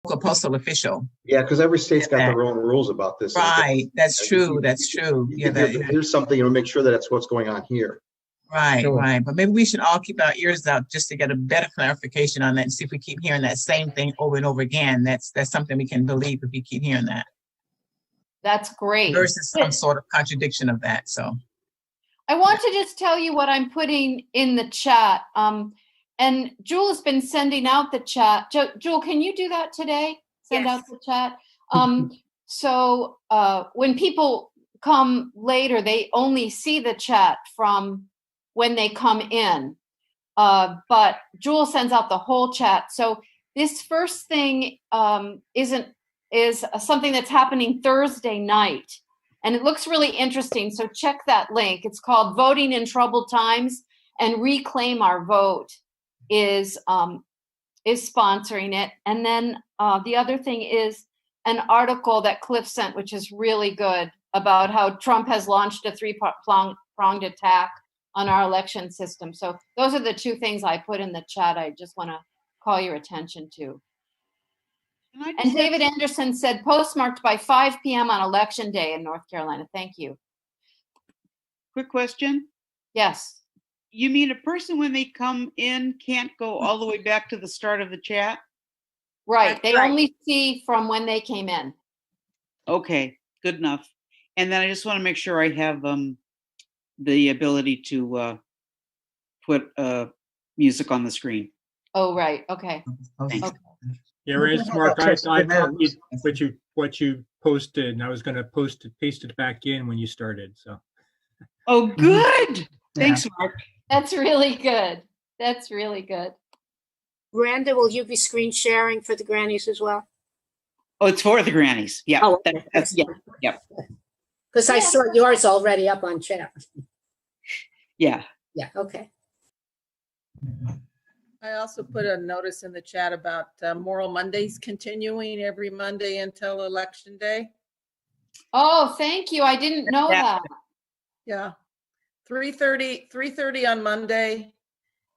postal official. Yeah, because every state's got their own rules about this. Right, that's true. That's true. Yeah, here's something, make sure that that's what's going on here. Right, sure. Right. But maybe we should all keep our ears out just to get a better clarification on that and see if we keep hearing that same thing over and over again. That's something we can believe if we keep hearing that. That's great. Versus some sort of contradiction of that. So I want to just tell you what I'm putting in the chat. And Jewel has been sending out the chat. Jewel, can you do that today? Send out the chat. So when people come later, they only see the chat from when they come in. But Jewel sends out the whole chat. So this first thing is something that's happening Thursday night. And it looks really interesting. So check that link. It's called Voting in Troubled Times, and Reclaim Our Vote is sponsoring it. And then the other thing is an article that Cliff sent, which is really good, about how Trump has launched a three-pronged attack on our election system. So those are the two things I put in the chat I just want to call your attention to. And David Anderson said, postmarked by 5 p.m. on Election Day in North Carolina. Thank you. Quick question. Yes. You mean a person when they come in can't go all the way back to the start of the chat? Right. They only see from when they came in. Okay, good enough. And then I just want to make sure I have the ability to put music on the screen. Oh, right. Okay. Thanks. Okay. Yeah, Rance, Mark, I what you posted, and I was going to paste it back in when you started. So. Oh, good. Thanks, Mark. That's really good. That's really good. Randa, will you be screen sharing for the grannies as well? Oh, it's for the grannies. Yeah. Oh, that's yeah. Because I saw yours already up on chat. Yeah. Yeah. Okay. I also put a notice in the chat about Moral Mondays continuing every Monday until Election Day. Oh, thank you. I didn't know that. Yeah. 3:30 on Monday.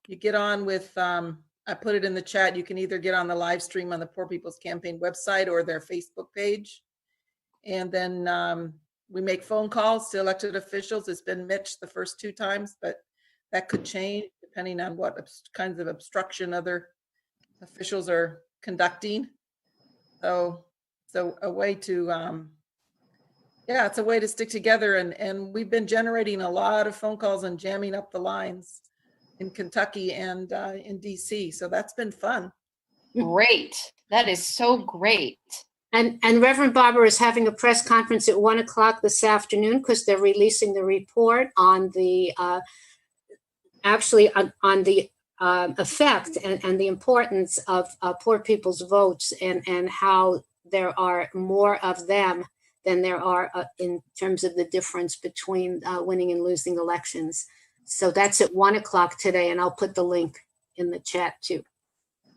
You get on with, I put it in the chat. You can either get on the live stream on the Poor People's Campaign website or their Facebook page. And then we make phone calls to elected officials. It's been Mitch the first 2 times, but that could change depending on what kinds of obstruction other officials are conducting. So a way to, it's a way to stick together. And we've been generating a lot of phone calls and jamming up the lines in Kentucky and in DC. So that's been fun. Great. That is so great. And Reverend Barber is having a press conference at 1:00 this afternoon because they're releasing the report on the on the effect and the importance of poor people's votes and how there are more of them than there are in terms of the difference between winning and losing elections. So that's at 1:00 today, and I'll put the link in the chat too.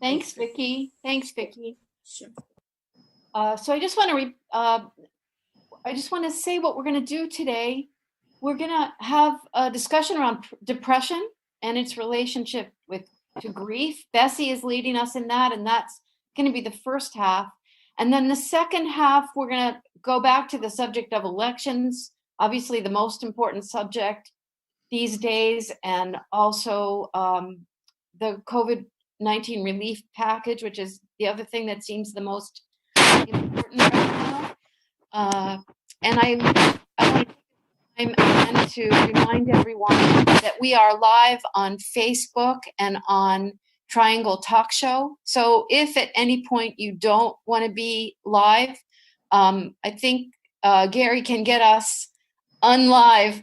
Thanks, Vicki. Thanks, Vicki. Sure. So I just want to say what we're going to do today. We're going to have a discussion around depression and its relationship to grief. Bessie is leading us in that, and that's going to be the first half. And then the second half, we're going to go back to the subject of elections, obviously the most important subject these days, and also the COVID-19 relief package, which is the other thing that seems the most important right now. And I want to take time to remind everyone that we are live on Facebook and on Triangle Talk Show. So if at any point you don't want to be live, I think Gary can get us unlive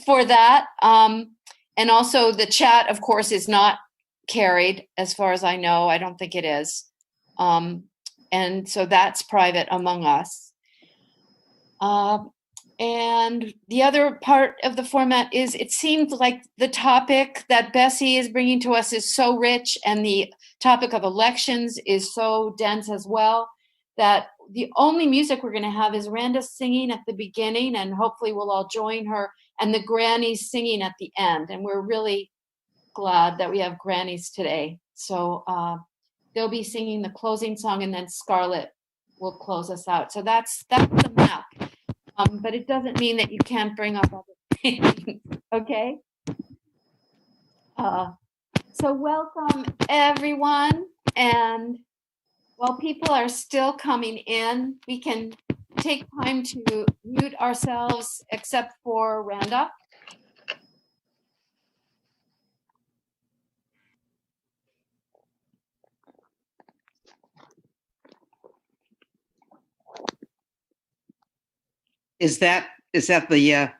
for that. And also the chat, of course, is not carried as far as I know. I don't think it is. And so that's private among us. And the other part of the format is it seems like the topic that Bessie is bringing to us is so rich, and the topic of elections is so dense as well, that the only music we're going to have is Randa singing at the beginning, and hopefully we'll all join her, and the grannies singing at the end. And we're really glad that we have grannies today. So they'll be singing the closing song, and then Scarlett will close us out. So that's the map. But it doesn't mean that you can't bring up other things. Okay. So welcome everyone. And while people are still coming in, we can take time to mute ourselves except for Randa. Is that the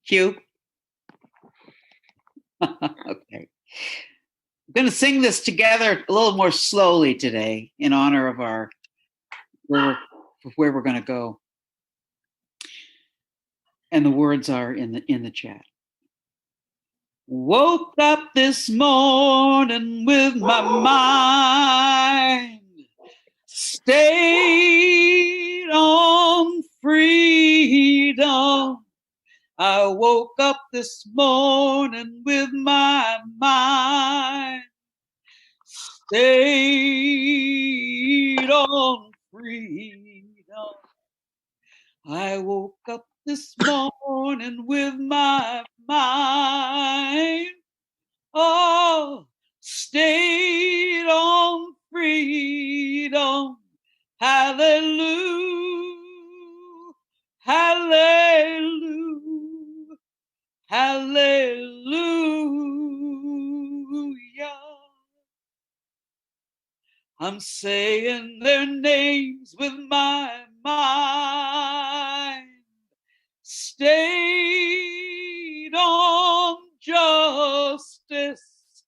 cue? Okay. I'm going to sing this together a little more slowly today in honor of our where we're going to go. And the words are in the chat. Woke up this morning with my mind stayed on freedom. I woke up this morning with my mind stayed on freedom. I woke up this morning with my mind, oh, stayed on freedom. Hallelujah, hallelujah, hallelujah. I'm saying their names with my mind. Stayed on justice.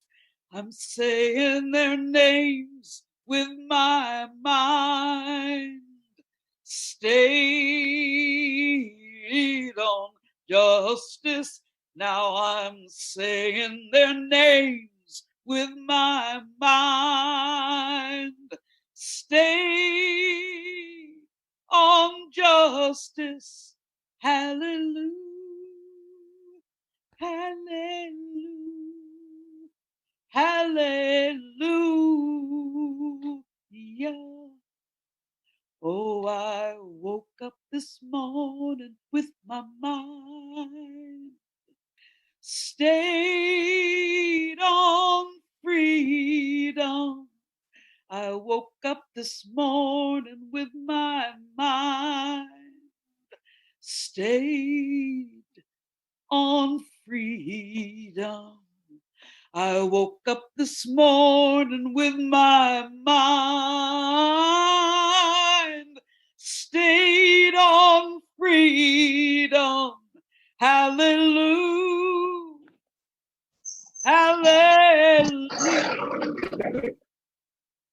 I'm saying their names with my mind. Stayed on justice. Now I'm saying their names with my mind. Stay on justice. Hallelujah. Hallelujah. Hallelujah. Oh, I woke up this morning with my mind stayed on freedom. I woke up this morning with my mind stayed on freedom. I woke up this morning with my mind stayed on freedom. Hallelujah. Hallelujah.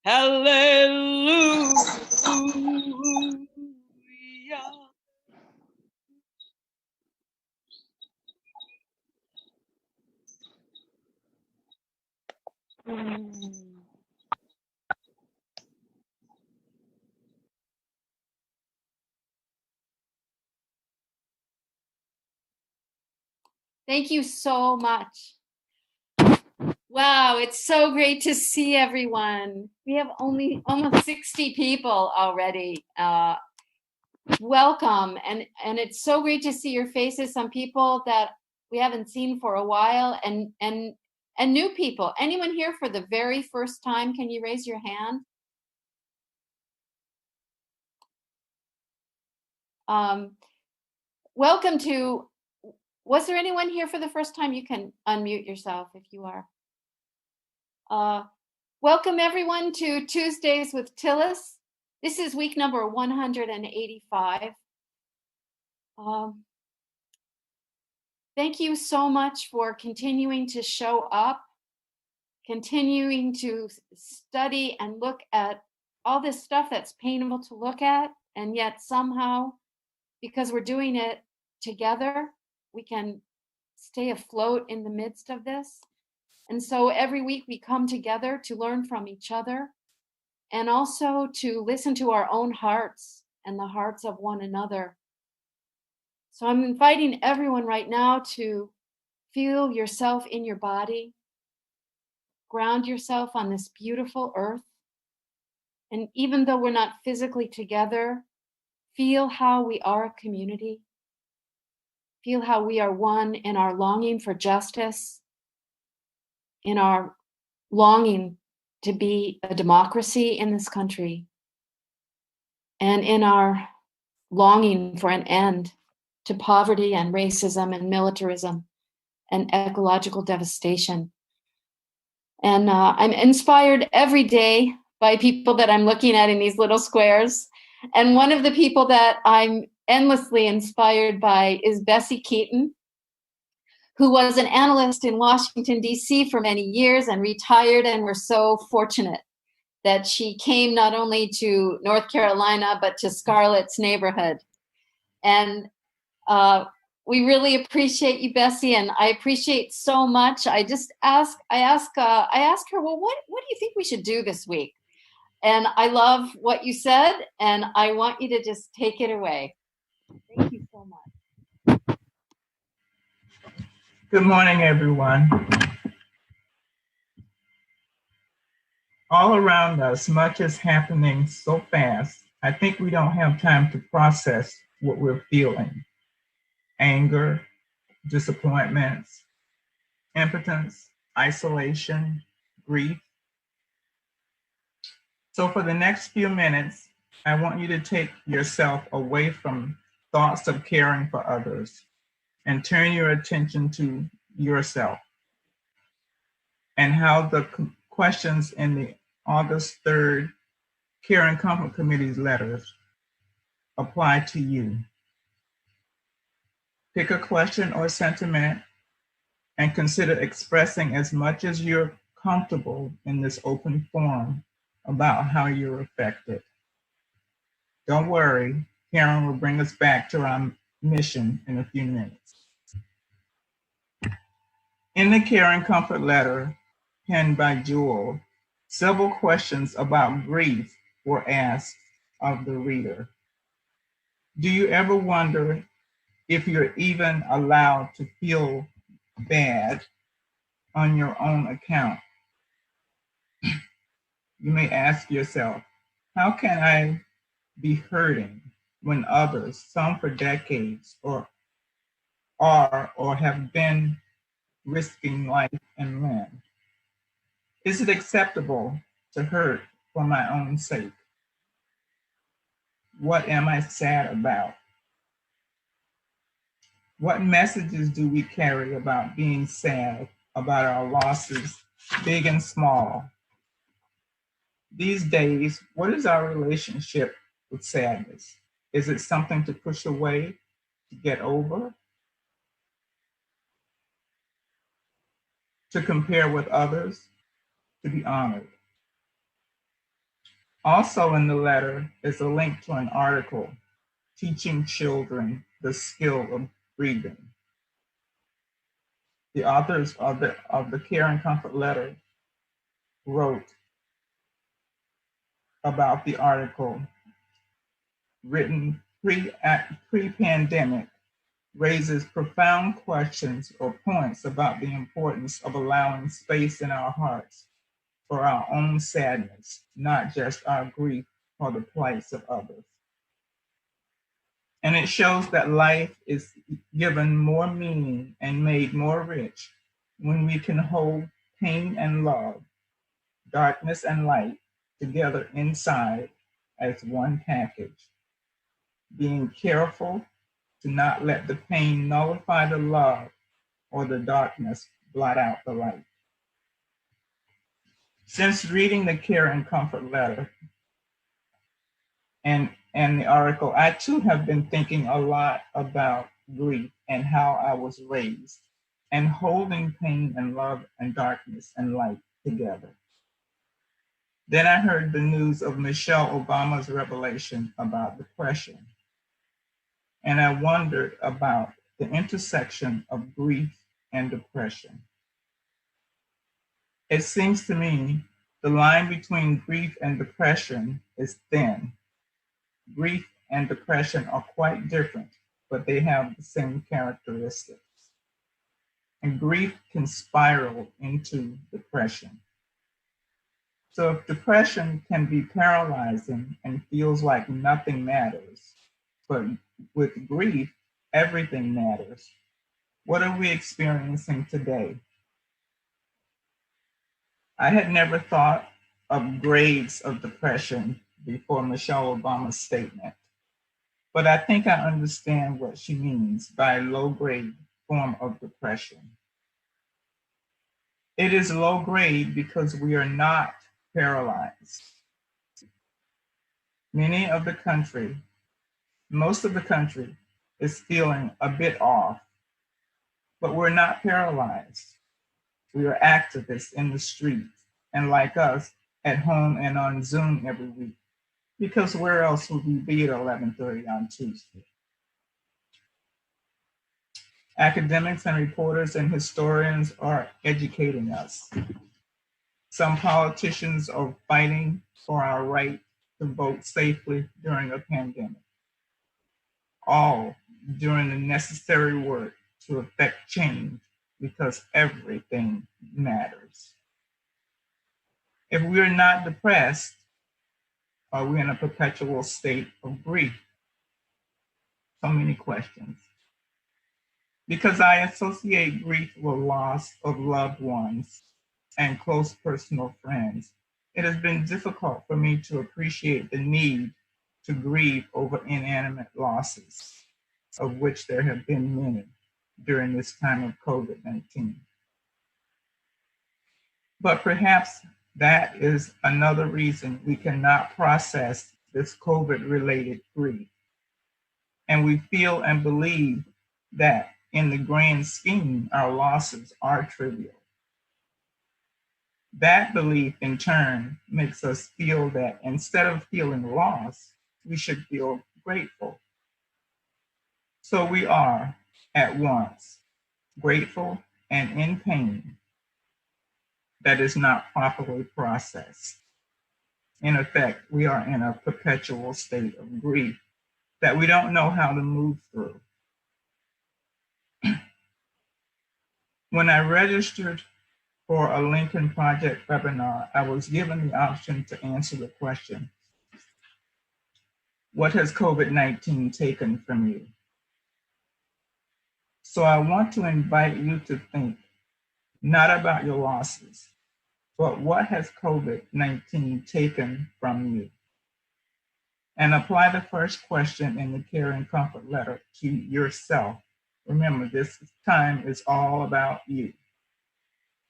Hallelujah. Thank you so much. Wow, it's so great to see everyone. We have only almost 60 people already. Welcome, and it's so great to see your faces. Some people that we haven't seen for a while, and new people. Anyone here for the very first time? Can you raise your hand? Welcome to. Was there anyone here for the first time? You can unmute yourself if you are. Welcome everyone to Tuesdays with Tillis. This is week number 185. Thank you so much for continuing to show up, continuing to study and look at all this stuff that's painful to look at, and yet somehow, because we're doing it together, we can stay afloat in the midst of this. And so every week we come together to learn from each other and also to listen to our own hearts and the hearts of one another. So I'm inviting everyone right now to feel yourself in your body, ground yourself on this beautiful earth, And even though we're not physically together, feel how we are a community. Feel how we are one in our longing for justice, in our longing to be a democracy in this country, and in our longing for an end to poverty and racism and militarism and ecological devastation. And I'm inspired every day by people that I'm looking at in these little squares. And one of the people that I'm endlessly inspired by is Bessie Keaton, who was an analyst in Washington, D.C. for many years and retired. And we're so fortunate that she came not only to North Carolina, but to Scarlett's neighborhood. And we really appreciate you, Bessie, and I appreciate so much. I ask her, well, what do you think we should do this week? And I love what you said, and I want you to just take it away. Thank you so much. Good morning, everyone. All around us, much is happening so fast. I think we don't have time to process what we're feeling. Anger, disappointments, impotence, isolation, grief. So for the next few minutes, I want you to take yourself away from thoughts of caring for others and turn your attention to yourself and how the questions in the August 3rd Care and Comfort Committee's letters apply to you. Pick a question or sentiment and consider expressing as much as you're comfortable in this open forum about how you're affected. Don't worry, Karen will bring us back to our mission in a few minutes. In the Care and Comfort letter penned by Jewel, several questions about grief were asked of the reader. Do you ever wonder if you're even allowed to feel bad on your own account? You may ask yourself, how can I be hurting when others, some for decades, or have been risking life and limb? Is it acceptable to hurt for my own sake? What am I sad about? What messages do we carry about being sad about our losses, big and small? These days, what is our relationship with sadness? Is it something to push away, to get over? To compare with others? To be honored? Also in the letter is a link to an article, Teaching Children the Skill of Grieving. The authors of the Care and Comfort letter wrote about the article, written pre-pandemic, raises profound questions or points about the importance of allowing space in our hearts for our own sadness, not just our grief or the plights of others. And it shows that life is given more meaning and made more rich when we can hold pain and love, darkness and light together inside as one package, being careful to not let the pain nullify the love or the darkness blot out the light. Since reading the Care and Comfort letter and the article, I too have been thinking a lot about grief and how I was raised and holding pain and love and darkness and light together. Then I heard the news of Michelle Obama's revelation about depression. And I wondered about the intersection of grief and depression. It seems to me the line between grief and depression is thin. Grief and depression are quite different, but they have the same characteristics. And grief can spiral into depression. So if depression can be paralyzing and feels like nothing matters, but with grief, everything matters, what are we experiencing today? I had never thought of grades of depression before Michelle Obama's statement, but I think I understand what she means by a low-grade form of depression. It is low grade because we are not paralyzed. Most of the country is feeling a bit off, but we're not paralyzed. We are activists in the streets and like us at home and on Zoom every week, because where else would we be at 11:30 on Tuesday? Academics and reporters and historians are educating us. Some politicians are fighting for our right to vote safely during a pandemic, all doing the necessary work to effect change because everything matters. If we are not depressed, are we in a perpetual state of grief? So many questions. Because I associate grief with loss of loved ones and close personal friends, it has been difficult for me to appreciate the need to grieve over inanimate losses, of which there have been many during this time of COVID-19. But perhaps that is another reason we cannot process this COVID-related grief. And we feel and believe that in the grand scheme, our losses are trivial. That belief, in turn, makes us feel that instead of feeling loss, we should feel grateful. So we are, at once, grateful and in pain that is not properly processed. In effect, we are in a perpetual state of grief that we don't know how to move through. When I registered for a Lincoln Project webinar, I was given the option to answer the question, what has COVID-19 taken from you? So I want to invite you to think not about your losses, but what has COVID-19 taken from you? And apply the first question in the Care and Comfort letter to yourself. Remember, this time is all about you.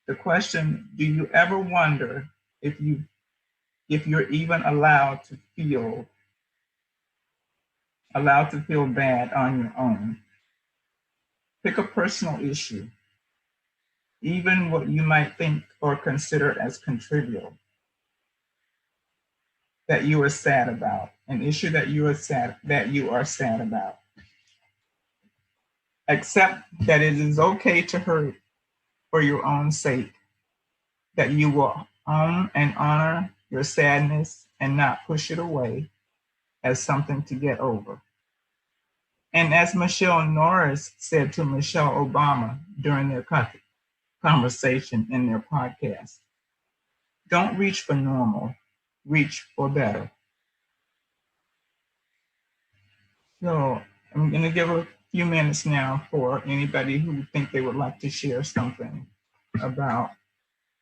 The question, do you ever wonder if you're even allowed to feel bad on your own? Pick a personal issue, even what you might think or consider as trivial, that you are sad about, an issue that you are sad about. Accept that it is okay to hurt for your own sake, that you will own and honor your sadness and not push it away as something to get over. And as Michelle Norris said to Michelle Obama during their conversation in their podcast, don't reach for normal, reach for better. So I'm going to give a few minutes now for anybody who think they would like to share something about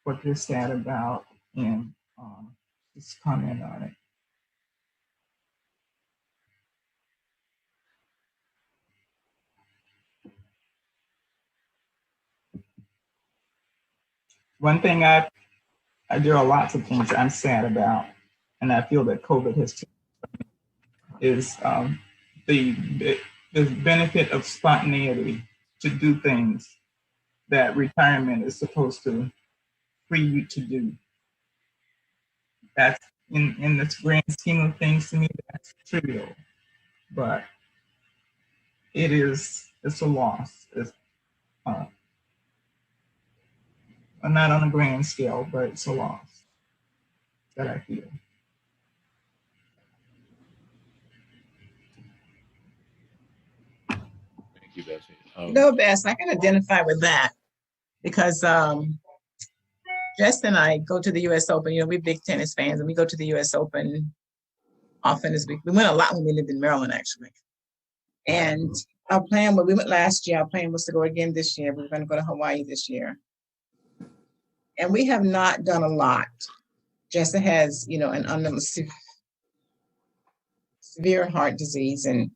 what they're sad about and just comment on it. One thing there are lots of things I'm sad about, and I feel that COVID has is the benefit of spontaneity to do things that retirement is supposed to free you to do. That's in this grand scheme of things, to me, that's trivial, but it's a loss. It's not on a grand scale, but it's a loss that I feel. Thank you, Bessie. No, Bess, I can identify with that because Jess and I go to the U.S. Open. You know, we're big tennis fans, and we go to the U.S. Open often this week. We went a lot when we lived in Maryland, actually. And our plan, when we went last year, our plan was to go again this year. We're going to go to Hawaii this year. And we have not done a lot. Jessa has, you know, an severe heart disease, and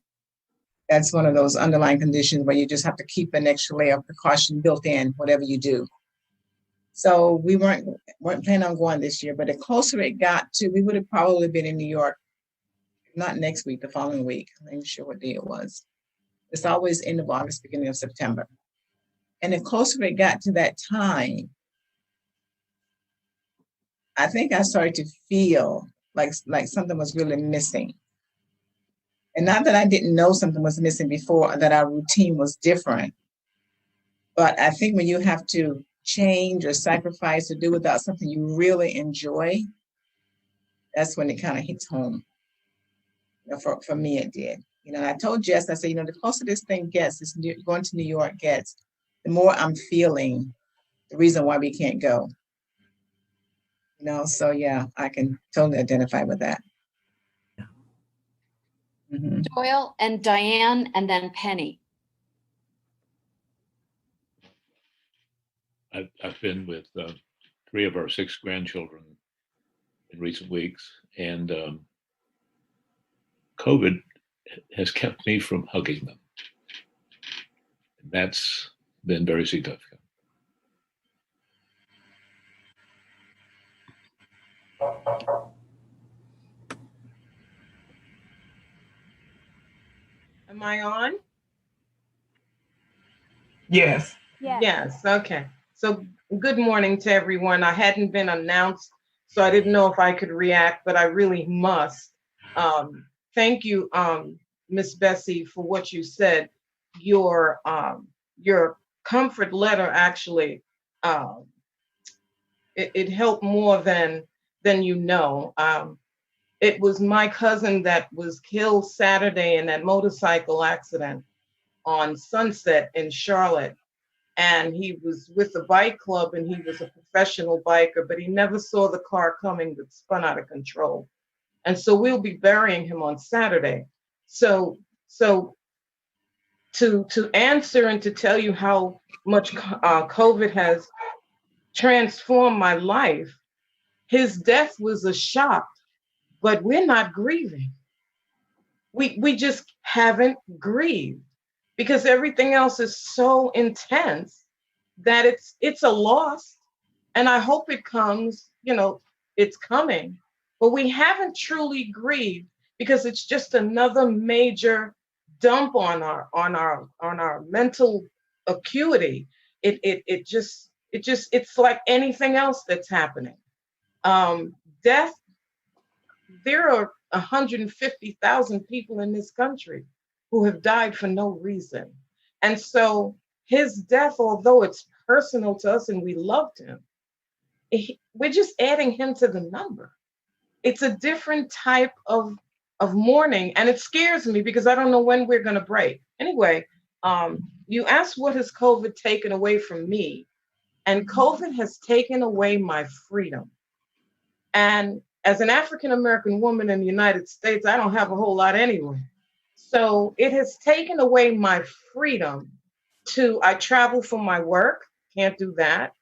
that's one of those underlying conditions where you just have to keep an extra layer of precaution built in, whatever you do. So we weren't planning on going this year, but the closer it got to, we would have probably been in New York, not next week, the following week. I'm not even sure what day it was. It's always end of August, beginning of September. And the closer it got to that time, I think I started to feel like something was really missing. And not that I didn't know something was missing before, that our routine was different. But I think when you have to change or sacrifice or do without something you really enjoy, that's when it kind of hits home. You know, for me, it did. You know, I told Jess, I said, you know, the closer this thing gets, this going to New York gets, the more I'm feeling the reason why we can't go. You know, so yeah, I can totally identify with that. Mm-hmm. Doyle and Diane, and then Penny. I've been with 3 of our 6 grandchildren in recent weeks, and COVID has kept me from hugging them. And that's been very significant. Am I on? Yes. Yes. Okay. So good morning to everyone. I hadn't been announced, so I didn't know if I could react, but I really must. Thank you, Miss Bessie, for what you said. Your comfort letter actually, it helped more than you know. It was my cousin that was killed Saturday in that motorcycle accident on Sunset in Charlotte. And he was with the bike club, and he was a professional biker, but he never saw the car coming that spun out of control. And so we'll be burying him on Saturday. So to answer and to tell you how much COVID has transformed my life, his death was a shock, but we're not grieving. We just haven't grieved because everything else is so intense that it's a loss. And I hope it comes, you know, it's coming, but we haven't truly grieved because it's just another major dump on our mental acuity. It's like anything else that's happening. Death, there are 150,000 people in this country who have died for no reason. And so his death, although it's personal to us and we loved him, we're just adding him to the number. It's a different type of mourning, and it scares me because I don't know when we're going to break. Anyway, you asked what has COVID taken away from me, and COVID has taken away my freedom. And as an African-American woman in the United States, I don't have a whole lot anyway. So it has taken away my freedom I travel for my work, can't do that.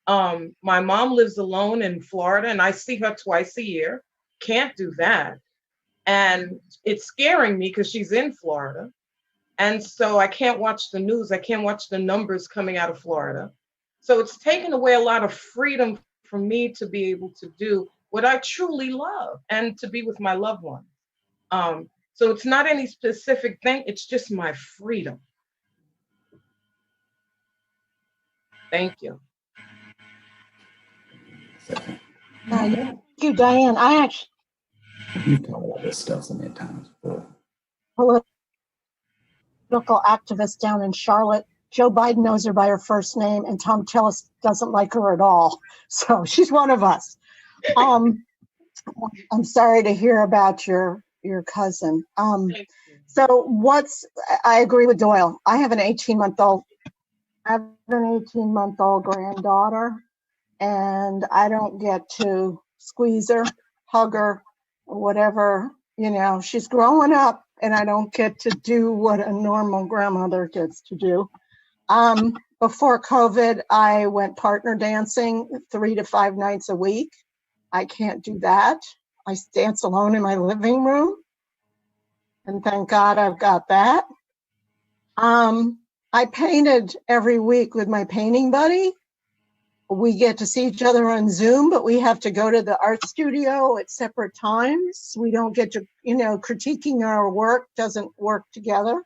My mom lives alone in Florida and I see her twice a year, can't do that. And it's scaring me because she's in Florida. And so I can't watch the news. I can't watch the numbers coming out of Florida. So it's taken away a lot of freedom for me to be able to do what I truly love and to be with my loved ones. So it's not any specific thing. It's just my freedom. Thank you. Thank you, Diane. I actually You've talked about this stuff so many times before. Political activist down in Charlotte. Joe Biden knows her by her first name, and Tom Tillis doesn't like her at all. So she's one of us. I'm sorry to hear about your cousin. So I agree with Doyle. I have an 18-month-old granddaughter, and I don't get to squeeze her, hug her, or whatever. You know, she's growing up, and I don't get to do what a normal grandmother gets to do. Before COVID, I went partner dancing 3 to 5 nights a week. I can't do that. I dance alone in my living room, and thank God I've got that. I painted every week with my painting buddy. We get to see each other on Zoom, but we have to go to the art studio at separate times. We don't get to, you know, critiquing our work doesn't work together.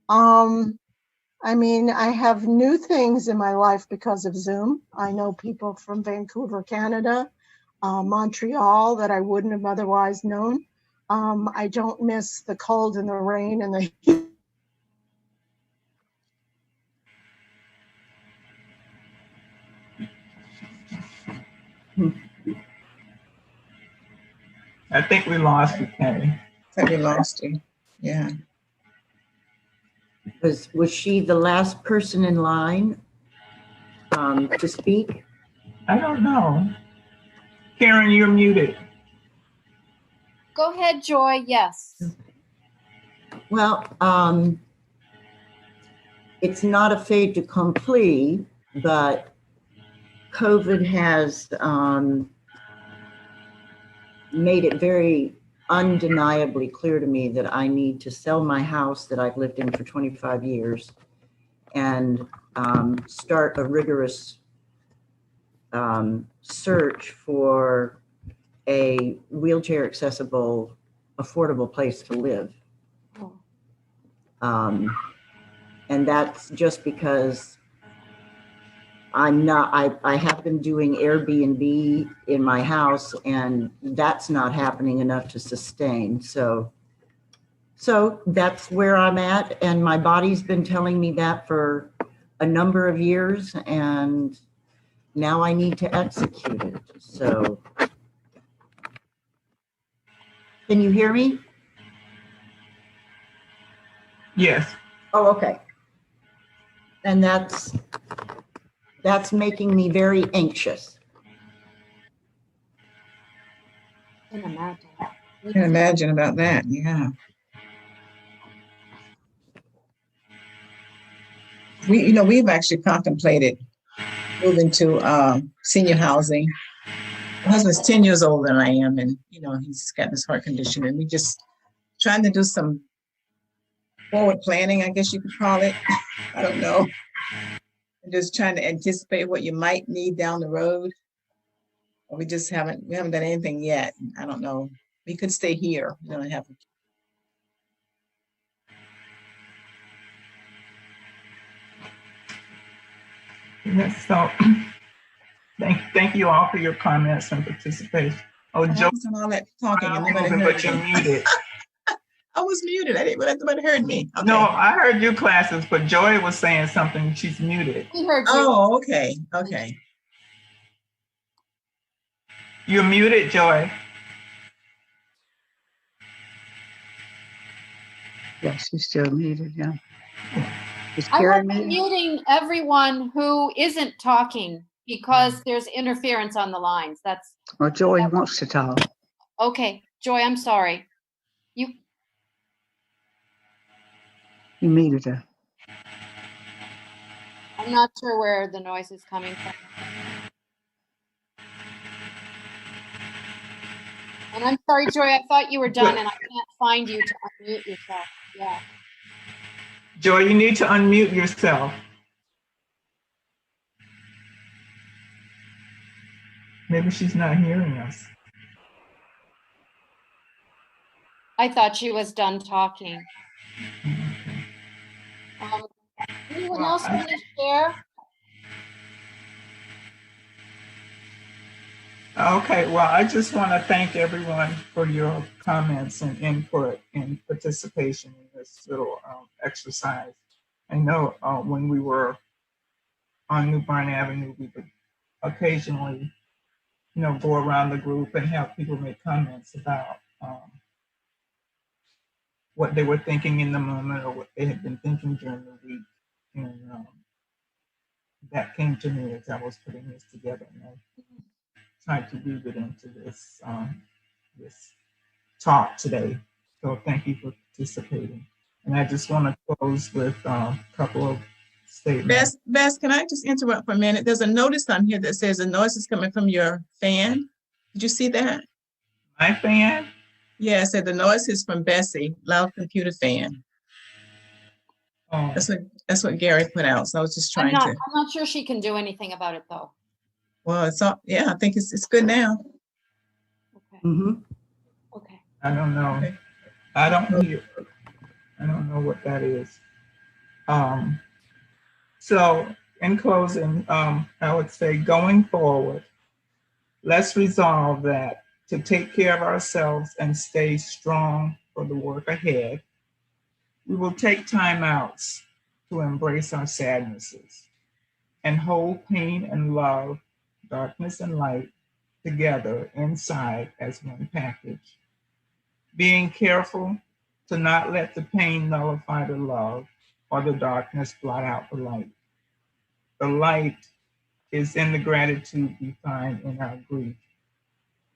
I mean, I have new things in my life because of Zoom. I know people from Vancouver, Canada, Montreal that I wouldn't have otherwise known. I don't miss the cold and the rain and the heat. I think we lost you, Penny. I think we lost you. Yeah. Was she the last person in line to speak? I don't know. Karen, you're muted. Go ahead, Joy. Yes. Well, it's not a fait accompli, but COVID has made it very undeniably clear to me that I need to sell my house that I've lived in for 25 years and start a rigorous search for a wheelchair accessible, affordable place to live. And that's just because I have been doing Airbnb in my house, and that's not happening enough to sustain. So that's where I'm at. And my body's been telling me that for a number of years, and now I need to execute it. So, can you hear me? Yes. Oh, okay. And that's making me very anxious. I can imagine about that. Yeah. We've actually contemplated moving to senior housing. My husband's 10 years older than I am, and he's got this heart condition, and we just trying to do some forward planning, I guess you could call it. I don't know. And just trying to anticipate what you might need down the road. We haven't done anything yet. I don't know. We could stay here, and have. Yes, so thank you all for your comments and participation. Oh, Joy, all that talking and nobody heard but you're muted. I was muted. I didn't realize nobody heard me. Okay. No, I heard you, classes, but Joy was saying something. She's muted. We heard you. Oh, okay. Okay. You're muted, Joy. Yeah, she's still muted, yeah. Is I Karen was muted? muting everyone who isn't talking because there's interference on the lines. That's Well, Joy wants to talk. okay. Joy, I'm sorry. You muted her. I'm not sure where the noise is coming from. And I'm sorry, Joy, I thought you were done and I can't find you to unmute yourself. Yeah. Joy, you need to unmute yourself. Maybe she's not hearing us. I thought she was done talking. Anyone else want to share? Okay, well, I just want to thank everyone for your comments and input and participation in this little exercise. I know when we were on New Bern Avenue, we would occasionally, go around the group and have people make comments about what they were thinking in the moment or what they had been thinking during the week. And that came to me as I was putting this together, and I tried to weave it into this talk today. So thank you for participating. And I just want to close with a couple of statements. Bess, can I just interrupt for a minute? There's a notice on here that says the noise is coming from your fan. Did you see that? My fan? Yeah, it said the noise is from Bessie, loud computer fan. Oh. That's what Gary put out. So I was just trying to. I'm not sure she can do anything about it though. Well, it's all, yeah, I think it's good now. Okay. Mm-hmm. Okay. I don't know. Okay. I don't hear. I don't know what that is. So in closing, I would say going forward, let's resolve that to take care of ourselves and stay strong for the work ahead. We will take time outs to embrace our sadnesses and hold pain and love, darkness and light together inside as one package. Being careful to not let the pain nullify the love or the darkness blot out the light. The light is in the gratitude we find in our grief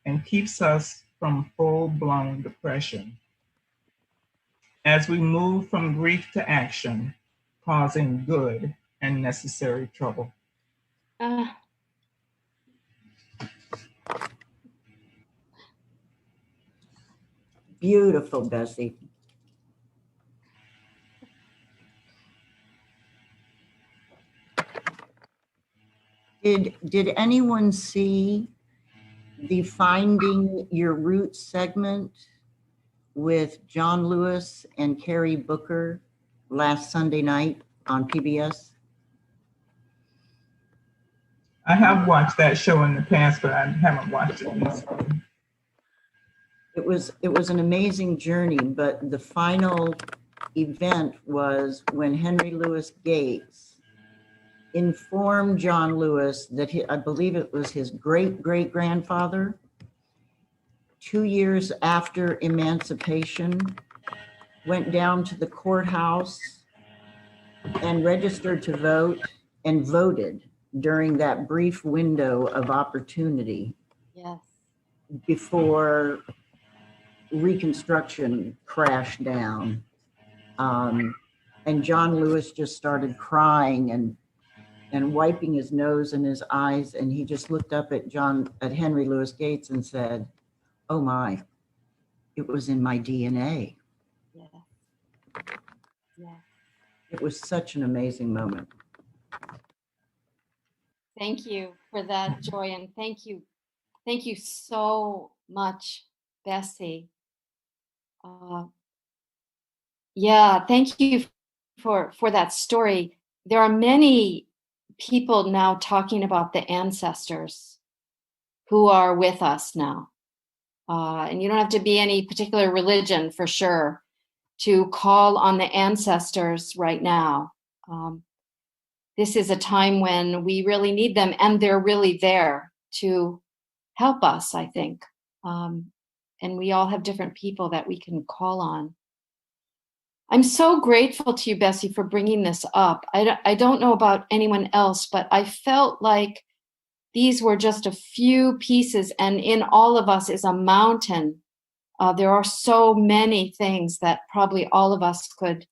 and keeps us from full-blown depression as we move from grief to action, causing good and necessary trouble. Beautiful, Bessie. Did anyone see the Finding Your Roots segment with John Lewis and Carrie Booker last Sunday night on PBS? I have watched that show in the past, but I haven't watched it recently. It was an amazing journey, but the final event was when Henry Louis Gates informed John Lewis that I believe it was his great-great-grandfather, 2 years after emancipation, went down to the courthouse and registered to vote and voted during that brief window of opportunity. Yes. Before Reconstruction crashed down. And John Lewis just started crying and wiping his nose and his eyes, and he just looked up at Henry Louis Gates and said, "Oh my, it was in my DNA." Yeah. Yeah. It was such an amazing moment. Thank you for that, Joy, and thank you so much, Bessie. Yeah, thank you for that story. There are many people now talking about the ancestors who are with us now. And you don't have to be any particular religion for sure to call on the ancestors right now. This is a time when we really need them, and they're really there to help us, I think. And we all have different people that we can call on. I'm so grateful to you, Bessie, for bringing this up. I don't know about anyone else, but I felt like these were just a few pieces, and in all of us is a mountain. There are so many things that probably all of us could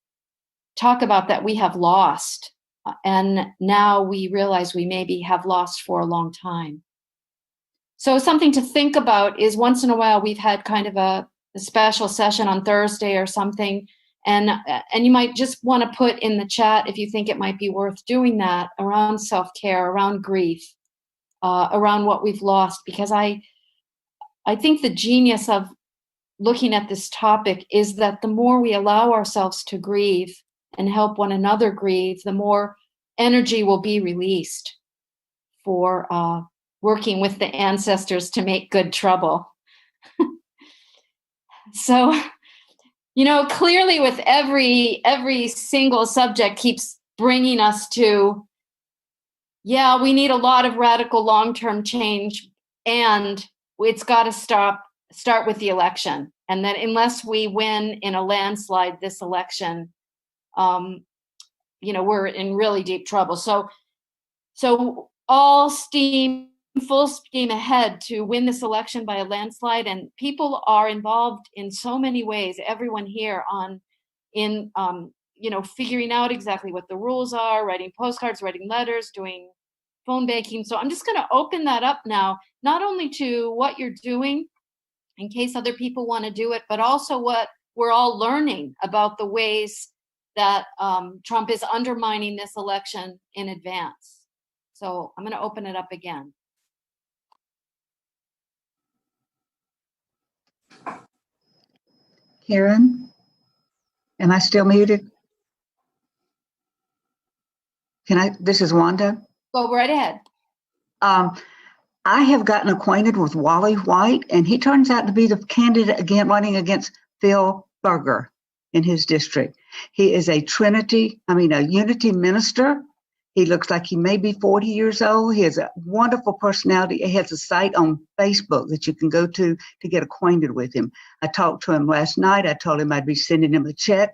talk about that we have lost. And now we realize we maybe have lost for a long time. So something to think about is once in a while we've had kind of a special session on Thursday or something. And you might just want to put in the chat if you think it might be worth doing that around self-care, around grief, around what we've lost. Because I think the genius of looking at this topic is that the more we allow ourselves to grieve and help one another grieve, the more energy will be released for working with the ancestors to make good trouble. So, clearly with every single subject keeps bringing us to, yeah, we need a lot of radical long-term change, and it's got to start with the election. And that unless we win in a landslide this election, we're in really deep trouble. So So full steam ahead to win this election by a landslide, and people are involved in so many ways. Everyone here figuring out exactly what the rules are, writing postcards, writing letters, doing phone banking. So I'm just going to open that up now, not only to what you're doing in case other people want to do it, but also what we're all learning about the ways that Trump is undermining this election in advance. So I'm going to open it up again. Karen, am I still muted? This is Wanda. Go right ahead. I have gotten acquainted with Wally White, and he turns out to be the candidate running against Phil Berger in his district. He is a Unity minister. He looks like he may be 40 years old. He has a wonderful personality. He has a site on Facebook that you can go to get acquainted with him. I talked to him last night. I told him I'd be sending him a check,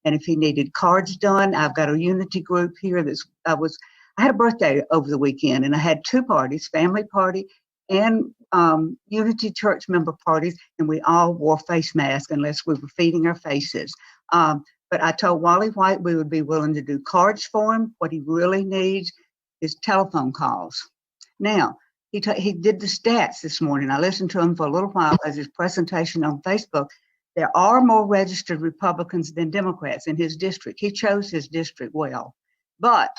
and if he needed cards done, I've got a Unity group here. I had a birthday over the weekend, and I had two parties, family party and Unity church member parties, and we all wore face masks unless we were feeding our faces. But I told Wally White we would be willing to do cards for him. What he really needs is telephone calls. Now, he did the stats this morning. I listened to him for a little while as his presentation on Facebook. There are more registered Republicans than Democrats in his district. He chose his district well, but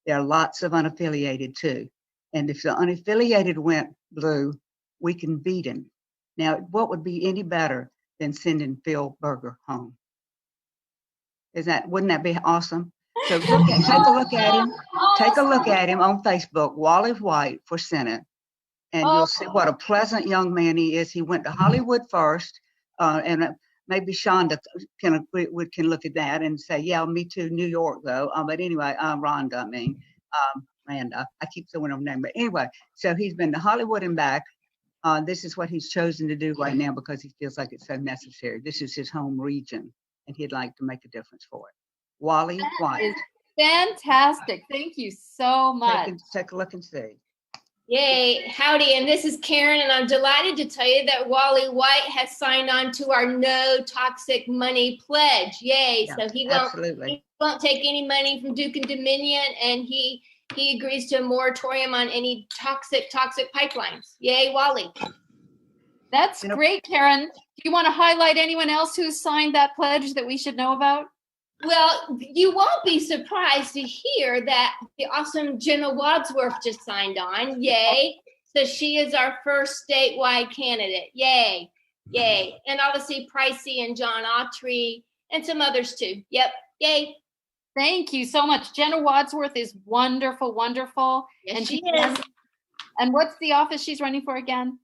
there are lots of unaffiliated too. And if the unaffiliated went blue, we can beat him. Now, what would be any better than sending Phil Berger home? Wouldn't that be awesome? So take a look at him. Take a look at him on Facebook, Wally White for Senate, and you'll see what a pleasant young man he is. He went to Hollywood first, and maybe Shonda can look at that and say, yeah, me too, New York though. But anyway, Rhonda, Randa, I keep throwing her name. But anyway, so he's been to Hollywood and back. This is what he's chosen to do right now because he feels like it's so necessary. This is his home region, and he'd like to make a difference for it. Wally White. Fantastic. Thank you so much. Take a look and see. Yay, howdy, and this is Karen, and I'm delighted to tell you that Wally White has signed on to our No Toxic Money Pledge. Yay, Yeah, so he won't take any money from Duke and Dominion, and he agrees to a moratorium on any toxic pipelines. Yay, Wally. That's great, Karen. Do you want to highlight anyone else who signed that pledge that we should know about? Well, you won't be surprised to hear that the awesome Jenna Wadsworth just signed on. Yay. So she is our first statewide candidate. Yay. Yay. And obviously Pricey and John Autry and some others too. Yep. Yay. Thank you so much. Jenna Wadsworth is wonderful, wonderful. Yes, and she is. And what's the office she's running for again?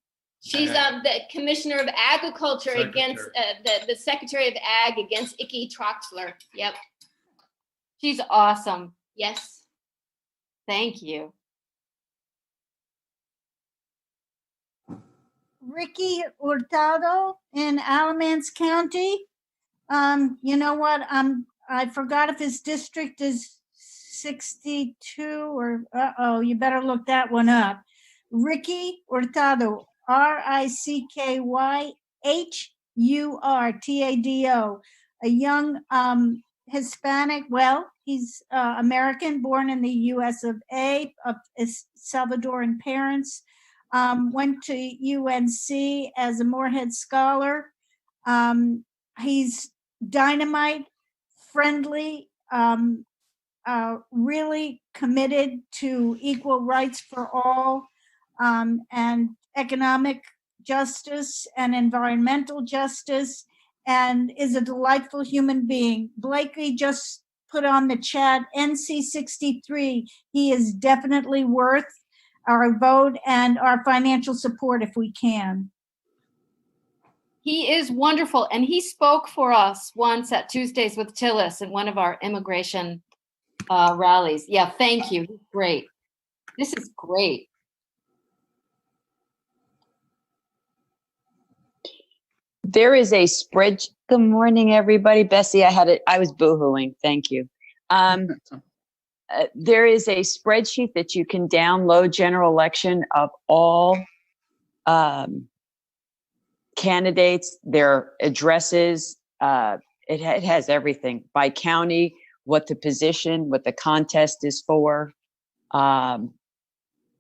She's the Commissioner of Agriculture against the Secretary of Ag against Icky Troxler. Yep. She's awesome. Yes. Thank you. Ricky Hurtado in Alamance County. You know what? I forgot if his district is 62 or, you better look that one up. Ricky Hurtado. RICKYHURTADO, a young Hispanic, he's American, born in the US of A, of Salvadoran parents, went to UNC as a Moorhead Scholar. He's dynamite, friendly, really committed to equal rights for all, and economic justice and environmental justice, and is a delightful human being. Blakely just put on the chat, NC63. He is definitely worth our vote and our financial support if we can. He is wonderful, and he spoke for us once at Tuesdays with Tillis in one of our immigration rallies. Yeah, thank you. He's great. This is great. There is a spread. Good morning, everybody. Bessie, I was boohooing. Thank you. there is a spreadsheet that you can download, general election, of all candidates, their addresses. It has everything by county, what the position, what the contest is for.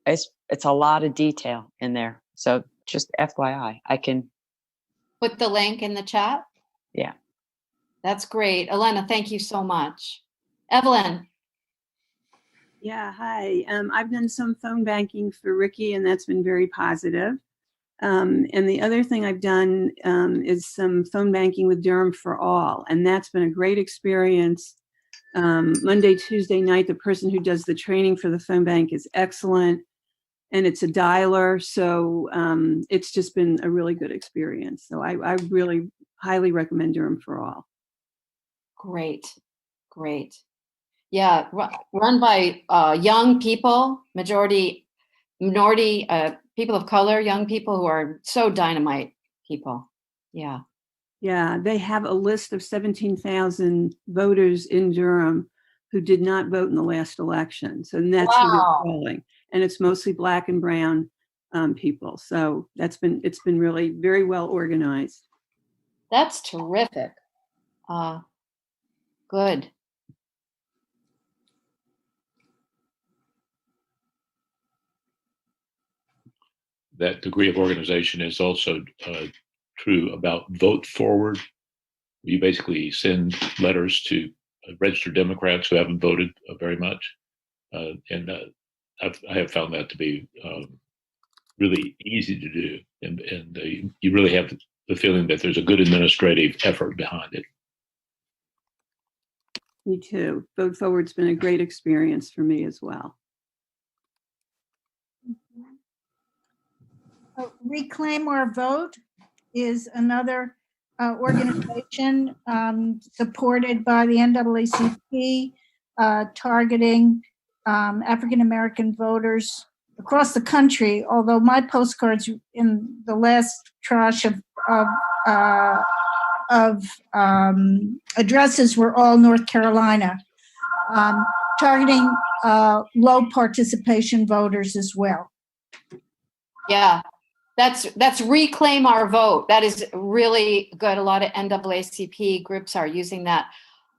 It's a lot of detail in there. So just FYI, I can put the link in the chat. Yeah. That's great. Elena, thank you so much. Evelyn. Yeah, hi. I've done some phone banking for Ricky, and that's been very positive. And the other thing I've done is some phone banking with Durham for All, and that's been a great experience. Monday, Tuesday night, the person who does the training for the phone bank is excellent, and it's a dialer, so it's just been a really good experience. So I really highly recommend Durham for All. Great, great. Yeah, run by young people, minority people of color, young people who are so dynamite people. Yeah. Yeah, they have a list of 17,000 voters in Durham who did not vote in the last election. So that's who they're calling. And it's mostly Black and brown people. So it's been really very well organized. That's terrific. Good. That degree of organization is also true about Vote Forward. You basically send letters to registered Democrats who haven't voted very much. And I have found that to be really easy to do. And you really have the feeling that there's a good administrative effort behind it. Me too. Vote Forward's been a great experience for me as well. Reclaim Our Vote is another organization supported by the NAACP, targeting African-American voters across the country, although my postcards in the last tranche of addresses were all North Carolina, targeting low participation voters as well. Yeah. That's Reclaim Our Vote. That is really good. A lot of NAACP groups are using that.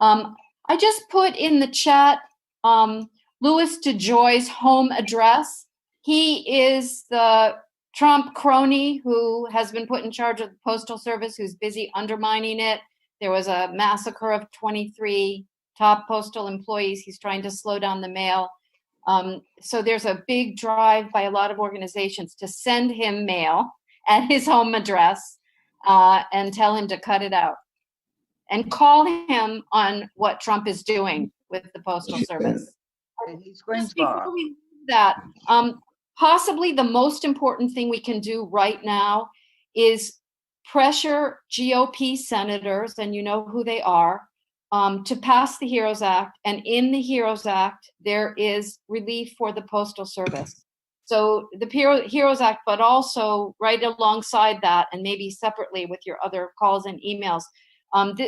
I just put in the chat Louis DeJoy's home address. He is the Trump crony who has been put in charge of the Postal Service, who's busy undermining it. There was a massacre of 23 top postal employees. He's trying to slow down the mail. So there's a big drive by a lot of organizations to send him mail at his home address and tell him to cut it out and call him on what Trump is doing with the Postal Service. Just before we do that, possibly the most important thing we can do right now is pressure GOP senators, and you know who they are, to pass the HEROES Act. And in the HEROES Act, there is relief for the Postal Service. So the HEROES Act, but also right alongside that, and maybe separately with your other calls and emails,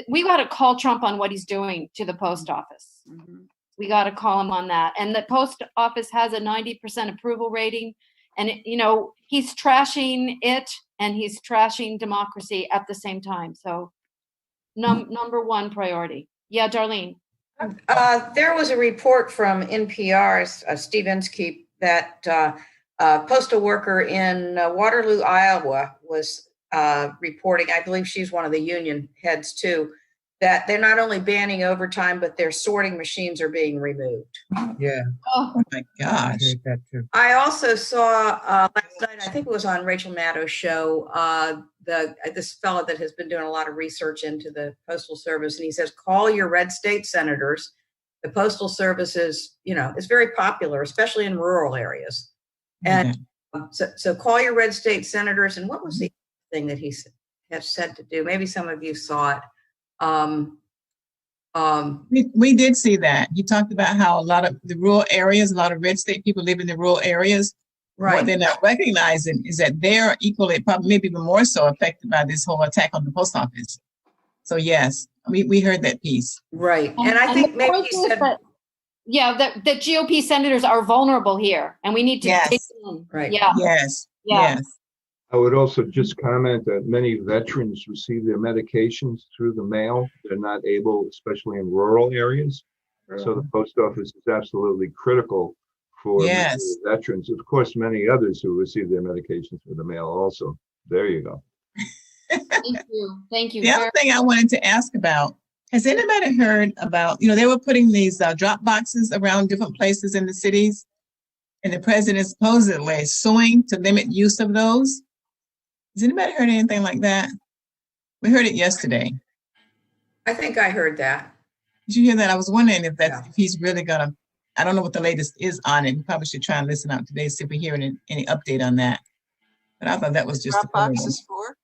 we got to call Trump on what he's doing to the post office. Mm-hmm. We got to call him on that. And the post office has a 90% approval rating. And, he's trashing it and he's trashing democracy at the same time. So number one priority. Yeah, Darlene. There was a report from NPR's Steve Inskeep that a postal worker in Waterloo, Iowa was reporting, I believe she's one of the union heads too, that they're not only banning overtime, but their sorting machines are being removed. Yeah. Oh my gosh. I also saw last night, I think it was on Rachel Maddow's show, this fellow that has been doing a lot of research into the Postal Service, and he says, call your red state senators. The Postal Service is, is very popular, especially in rural areas. And so call your red state senators. And what was the thing that he has said to do? Maybe some of you saw it. We did see that. He talked about how a lot of the rural areas, a lot of red state people live in the rural areas. Right. What they're not recognizing is that they're equally, probably maybe even more so affected by this whole attack on the post office. So yes, we heard that piece. Right. And I think maybe he said, the GOP senators are vulnerable here, and we need to dig in. Right. Yeah. Yes. Yeah. Yes. I would also just comment that many veterans receive their medications through the mail. They're not able, especially in rural areas. So the post office is absolutely critical for many Yes. veterans. Of course, many others who receive their medications through the mail also. There you go. Thank you. Thank you. The other thing I wanted to ask about, has anybody heard about, they were putting these drop boxes around different places in the cities, and the president supposedly is suing to limit use of those? Has anybody heard anything like that? We heard it yesterday. I think I heard that. Did you hear that? I was wondering if he's really gonna, I don't know what the latest is on it. We probably should try and listen out today, see if we hear any update on that. But I thought that was just Drop boxes for?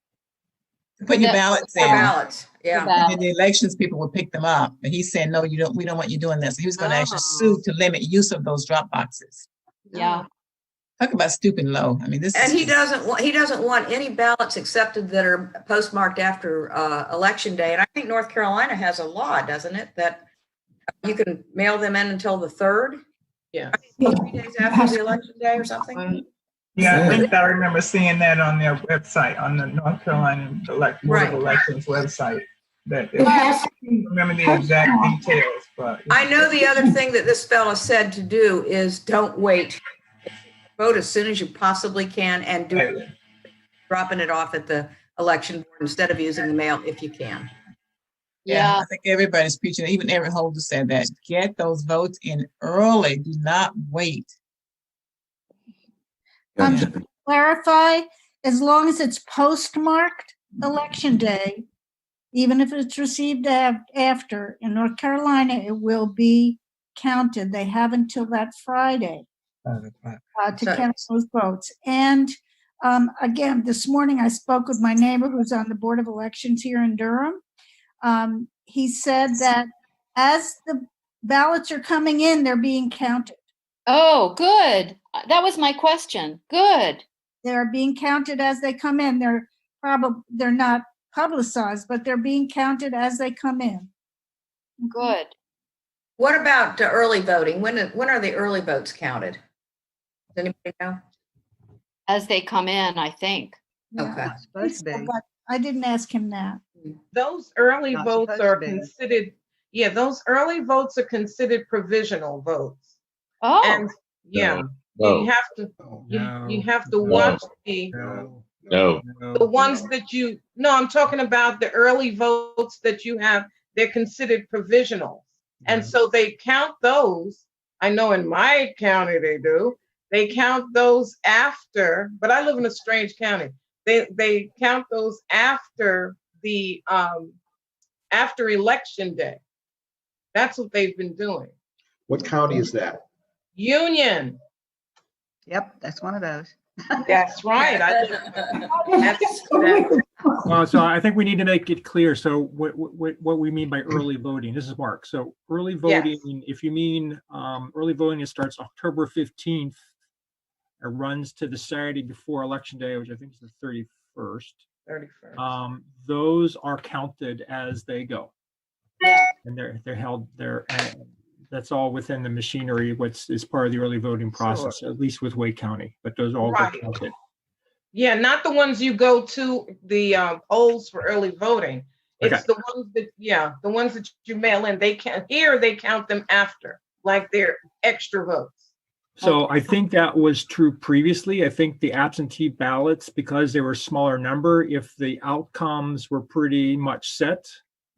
to put your ballots in. Ballots, yeah. And then the elections people will pick them up. But he's saying, no, we don't want you doing that. So he was gonna actually sue to limit use of those drop boxes. Yeah. Talk about stooping low. I mean, this And is he doesn't want any ballots accepted that are postmarked after election day. And I think North Carolina has a law, doesn't it, that you can mail them in until the 3rd? Yeah. 3 days after the election day or something? Yeah, I think I remember seeing that on their website, on the North Carolina Board of Elections website. That I don't remember the exact details, but I know the other thing that this fella said to do is don't wait. Vote as soon as you possibly can, and dropping it off at the election board instead of using the mail if you can. Yeah, I think everybody's preaching. Even Eric Holder said that. Get those votes in early. Do not wait. To clarify, as long as it's postmarked election day, even if it's received after, in North Carolina, it will be counted. They have until that Friday to count those votes. And again, this morning I spoke with my neighbor who's on the Board of Elections here in Durham. He said that as the ballots are coming in, they're being counted. Oh, good. That was my question. Good. They're being counted as they come in. They're not publicized, but they're being counted as they come in. Good. What about early voting? When are the early votes counted? Does anybody know? As they come in, I think. Okay. But I didn't ask him that. Those early votes are considered, those early votes are considered provisional votes. Oh. And you have to you have to watch the ones that I'm talking about the early votes that you have, they're considered provisional. And so they count those. I know in my county they do. They count those after, but I live in a strange county. They count those after the after election day. That's what they've been doing. What county is that? Union. Yep, that's one of those. That's right. Well, so I think we need to make it clear. So what we mean by early voting, this is Mark. So early voting, if you mean early voting, it starts October 15th. It runs to the Saturday before Election Day, which I think is the 31st. 31st. Those are counted as they go. And they're held there. That's all within the machinery, is part of the early voting process, at least with Wake County, but those all get counted. Yeah, not the ones you go to the polls for early voting. It's the ones the ones that you mail in. They count them after, like they're extra votes. So I think that was true previously. I think the absentee ballots, because they were a smaller number, if the outcomes were pretty much set,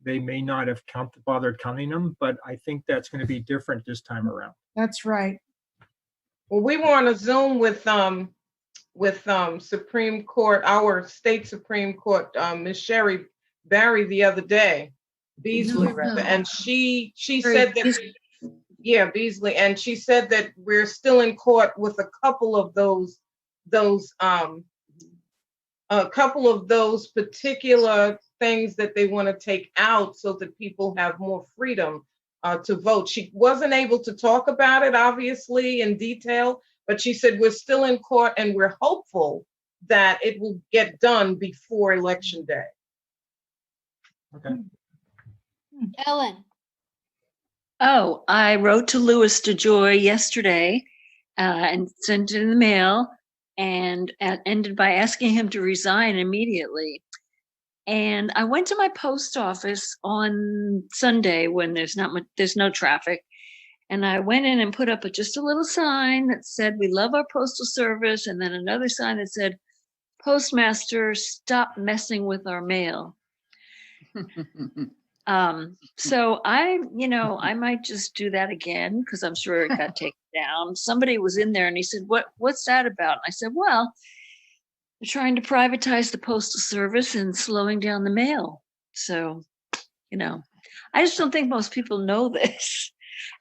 they may not have bothered counting them, but I think that's going to be different this time around. That's right. Well, we were on a Zoom with Supreme Court, our state Supreme Court, Ms. Sherry Barry the other day, Beasley, and she said that Beasley, and she said that we're still in court with a couple of those particular things that they want to take out so that people have more freedom to vote. She wasn't able to talk about it, obviously, in detail, but she said we're still in court and we're hopeful that it will get done before Election Day. Okay. Ellen. Oh, I wrote to Louis DeJoy yesterday and sent it in the mail, and ended by asking him to resign immediately. And I went to my post office on Sunday when there's no traffic, and I went in and put up just a little sign that said, "We love our postal service," and then another sign that said, "Postmaster, stop messing with our mail." So I might just do that again, because I'm sure it got taken down. Somebody was in there and he said, what's that about? And I said, well, they're trying to privatize the postal service and slowing down the mail. So, I just don't think most people know this.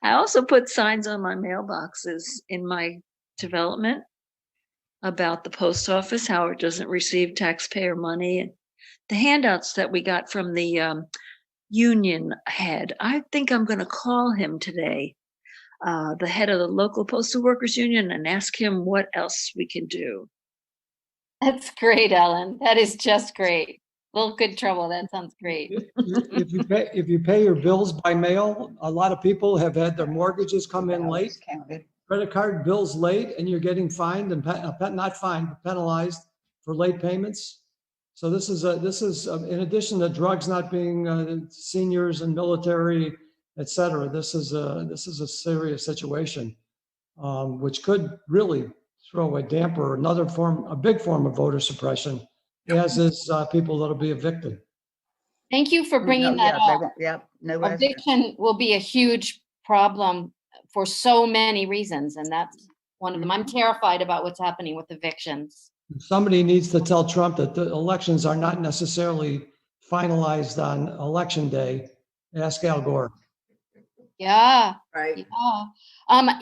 I also put signs on my mailboxes in my development about the post office, how it doesn't receive taxpayer money, and the handouts that we got from the union head. I think I'm going to call him today, the head of the local postal workers union, and ask him what else we can do. That's great, Ellen. That is just great. Little good trouble. That sounds great. If you pay your bills by mail, a lot of people have had their mortgages come in late, credit card bills late, and you're getting fined and not fined, but penalized for late payments. So this is in addition to drugs not being seniors and military, et cetera. This is a serious situation, which could really throw a damper, a big form of voter suppression, as is people that'll be evicted. Thank you for bringing that up. Eviction will be a huge problem for so many reasons, and that's one of them. I'm terrified about what's happening with evictions. Somebody needs to tell Trump that the elections are not necessarily finalized on election day. Ask Al Gore. Yeah. Right. Yeah.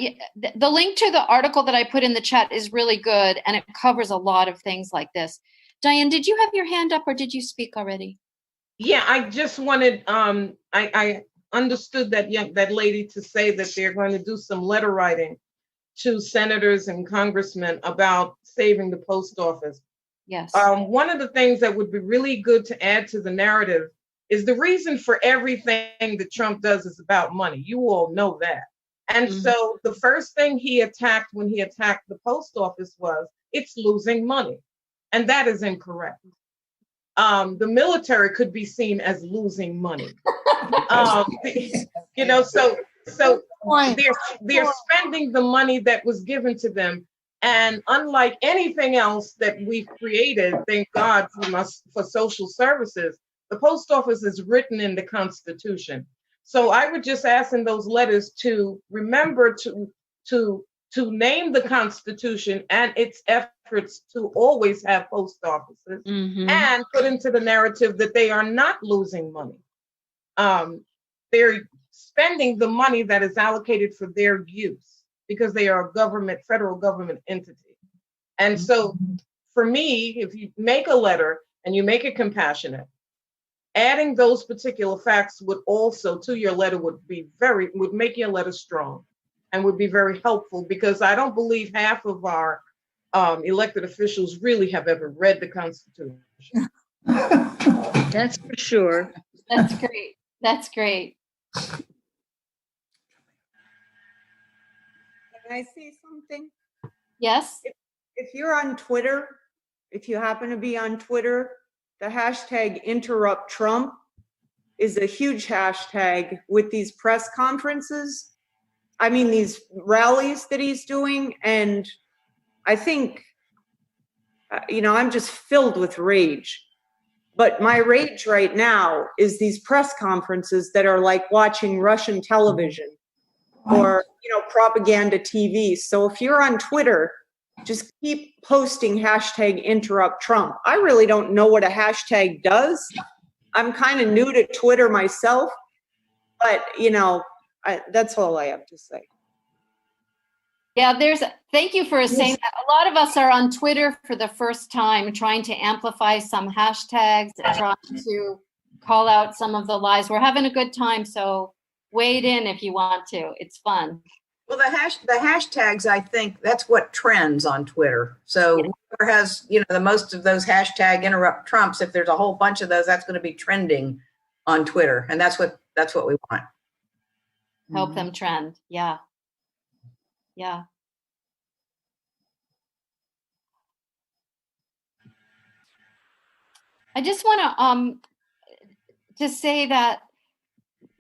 The link to the article that I put in the chat is really good, and it covers a lot of things like this. Diane, did you have your hand up, or did you speak already? Yeah, I just wanted, I understood that lady to say that they're going to do some letter writing to senators and congressmen about saving the post office. Yes. One of the things that would be really good to add to the narrative is the reason for everything that Trump does is about money. You all know that. And so the first thing he attacked when he attacked the post office was it's losing money. And that is incorrect. The military could be seen as losing money. So they're spending the money that was given to them. And unlike anything else that we've created, thank God for social services, the post office is written in the Constitution. So I would just ask in those letters to remember to name the Constitution and its efforts to always have post offices, and put into the narrative that they are not losing money. They're spending the money that is allocated for their use because they are a federal government entity. And so for me, if you make a letter and you make it compassionate, adding those particular facts would also to your letter would make your letter strong and would be very helpful, because I don't believe half of our elected officials really have ever read the Constitution. That's for sure. That's great. That's great. Can I say something? Yes. If you're on Twitter, if you happen to be on Twitter, the hashtag interrupt Trump is a huge hashtag with these press conferences. I mean, these rallies that he's doing. And I think, I'm just filled with rage. But my rage right now is these press conferences that are like watching Russian television or, propaganda TV. So if you're on Twitter, just keep posting hashtag interrupt Trump. I really don't know what a hashtag does. I'm kind of new to Twitter myself, but that's all I have to say. Yeah, thank you for saying that. A lot of us are on Twitter for the first time, trying to amplify some hashtags, trying to call out some of the lies. We're having a good time, so wade in if you want to. It's fun. Well, the hashtags, I think that's what trends on Twitter. So whoever has, the most of those hashtag interrupt Trumps, if there's a whole bunch of those, that's going to be trending on Twitter. And that's what we want. help them trend. Yeah. Yeah. I just want to say that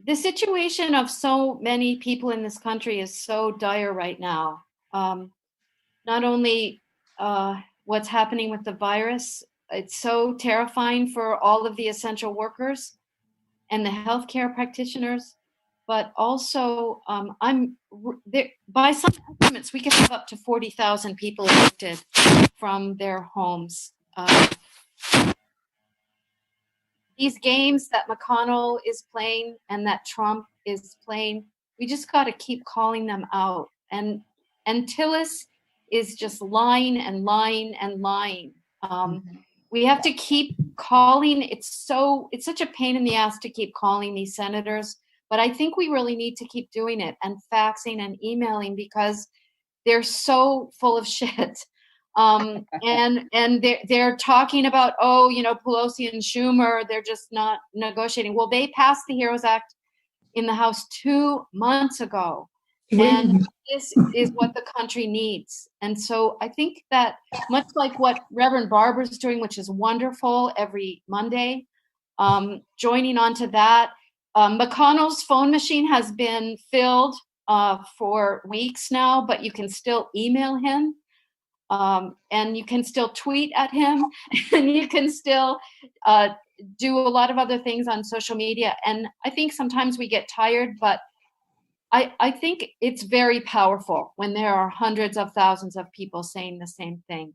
the situation of so many people in this country is so dire right now. Not only what's happening with the virus, it's so terrifying for all of the essential workers and the healthcare practitioners, but also by some estimates, we could have up to 40,000 people evicted from their homes. These games that McConnell is playing and that Trump is playing, we just got to keep calling them out. And Tillis is just lying and lying and lying. We have to keep calling. It's such a pain in the ass to keep calling these senators, but I think we really need to keep doing it and faxing and emailing because they're so full of shit. And they're talking about, Pelosi and Schumer, they're just not negotiating. Well, they passed the HEROES Act in the House 2 months ago. And this is what the country needs. And so I think that much like what Reverend Barber's doing, which is wonderful every Monday, joining onto that, McConnell's phone machine has been filled for weeks now, but you can still email him. And you can still tweet at him, and you can still do a lot of other things on social media. And I think sometimes we get tired, but I think it's very powerful when there are hundreds of thousands of people saying the same thing.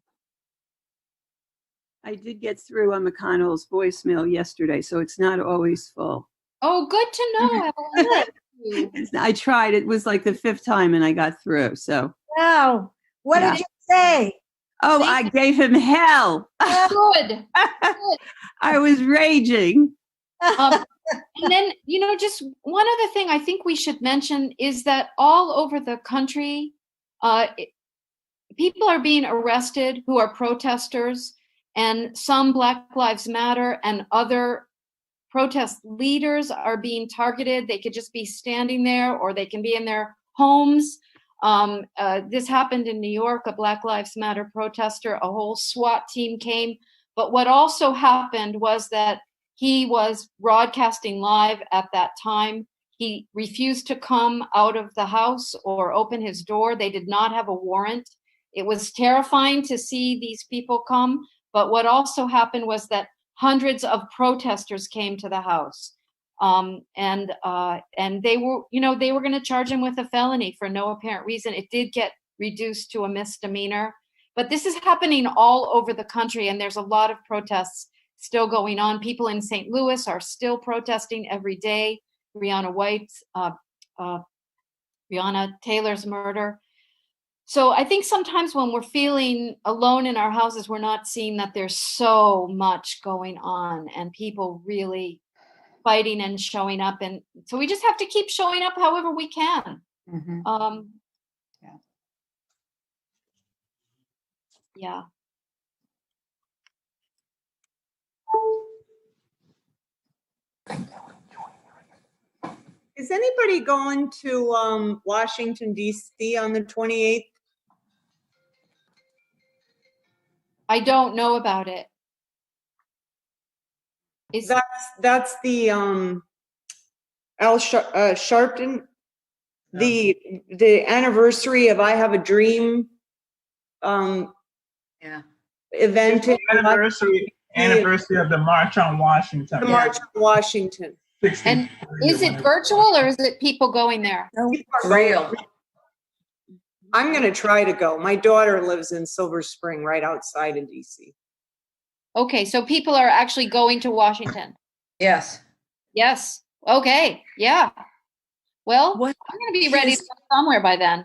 I did get through on McConnell's voicemail yesterday, so it's not always full. Oh, good to know, Evelyn. I tried. It was like the 5th time, and I got through. So Wow. What Yeah. did you say? Oh, I gave him hell. Good. I was raging. And then, just one other thing I think we should mention is that all over the country, people are being arrested who are protesters, and some Black Lives Matter and other protest leaders are being targeted. They could just be standing there, or they can be in their homes. This happened in New York, a Black Lives Matter protester, a whole SWAT team came. But what also happened was that he was broadcasting live at that time. He refused to come out of the house or open his door. They did not have a warrant. It was terrifying to see these people come. But what also happened was that hundreds of protesters came to the house. And they were, they were going to charge him with a felony for no apparent reason. It did get reduced to a misdemeanor, but this is happening all over the country, and there's a lot of protests still going on. People in St. Louis are still protesting every day. Breonna Taylor's murder. So I think sometimes when we're feeling alone in our houses, we're not seeing that there's so much going on and people really fighting and showing up. And so we just have to keep showing up however we can. Yeah. Is anybody going to Washington, D.C. on the 28th? I don't know about it. That's the Al Sharpton, the anniversary of I Have a Dream event. Anniversary of the March on Washington. The March on Washington. And is it virtual or is it people going there? No, real. I'm going to try to go. My daughter lives in Silver Spring, right outside of DC. Okay, so people are actually going to Washington. Yes. Yes. Okay. Yeah. Well, I'm going to be ready to go somewhere by then.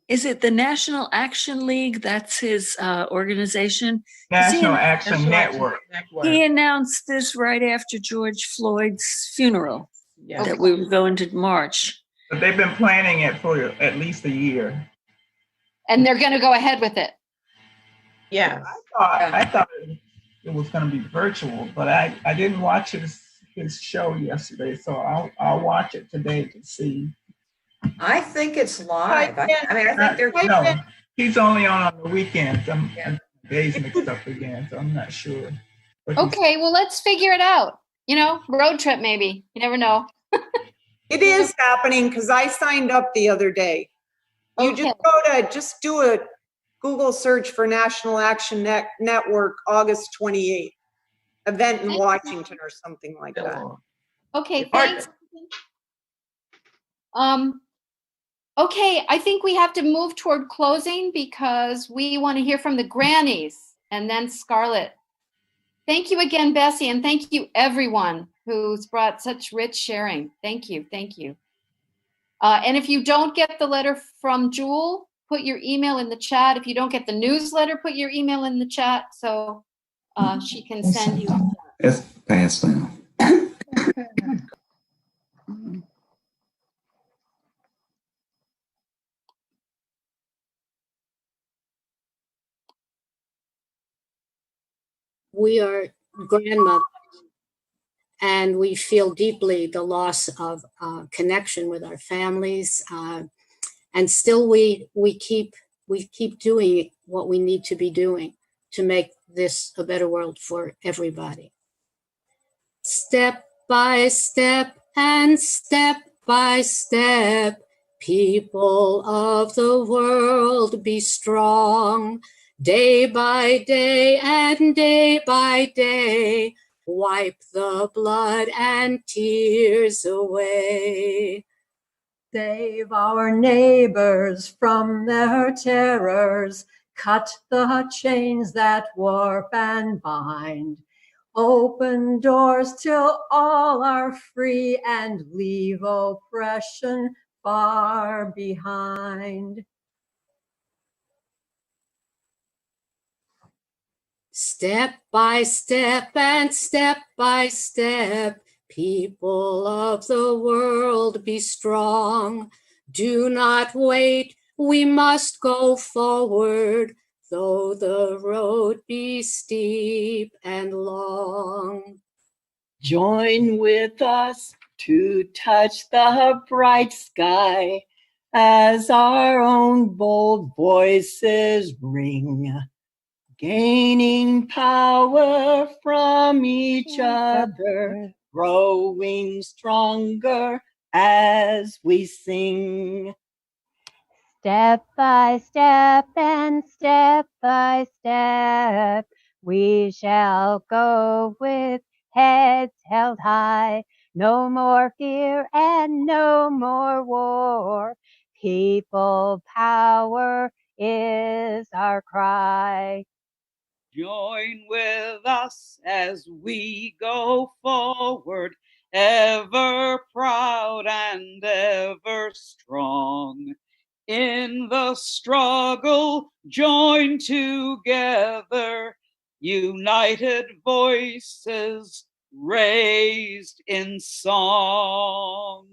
Is it the National Action League? That's his organization. National Action Network. He announced this right after George Floyd's funeral, that we were going to march. But they've been planning it for at least a year. And they're going to go ahead with it. Yeah. I thought it was going to be virtual, but I didn't watch his his show yesterday, so I'll watch it today to see. I think it's live. I mean, I think they're. No, he's only on the weekends. I'm days mixed up again, so I'm not sure. But Okay, well, let's figure it out. You know, road trip maybe. You never know. It is happening because I signed up the other day. You just do a Google search for National Action Network August 28th, event in Washington or something like that. Okay, thanks. Okay, I think we have to move toward closing because we want to hear from the grannies and then Scarlett. Thank you again, Bessie, and thank you everyone who's brought such rich sharing. Thank you, thank you. And if you don't get the letter from Jewel, put your email in the chat. If you don't get the newsletter, put your email in the chat so she can send you. It's passed down. We are grandmothers, and we feel deeply the loss of connection with our families, and still we keep doing what we need to be doing to make this a better world for everybody. Step by step and step by step, people of the world, be strong. Day by day and day by day, wipe the blood and tears away. Save our neighbors from their terrors, cut the chains that warp and bind. Open doors till all are free and leave oppression far behind. Step by step and step by step, people of the world, be strong. Do not wait, we must go forward, though the road be steep and long. Join with us to touch the bright sky as our own bold voices ring. Gaining power from each other, growing stronger as we sing. Step by step and step by step, we shall go with heads held high. No more fear and no more war. People power is our cry. Join with us as we go forward, ever proud and ever strong. In the struggle, join together, united voices raised in song.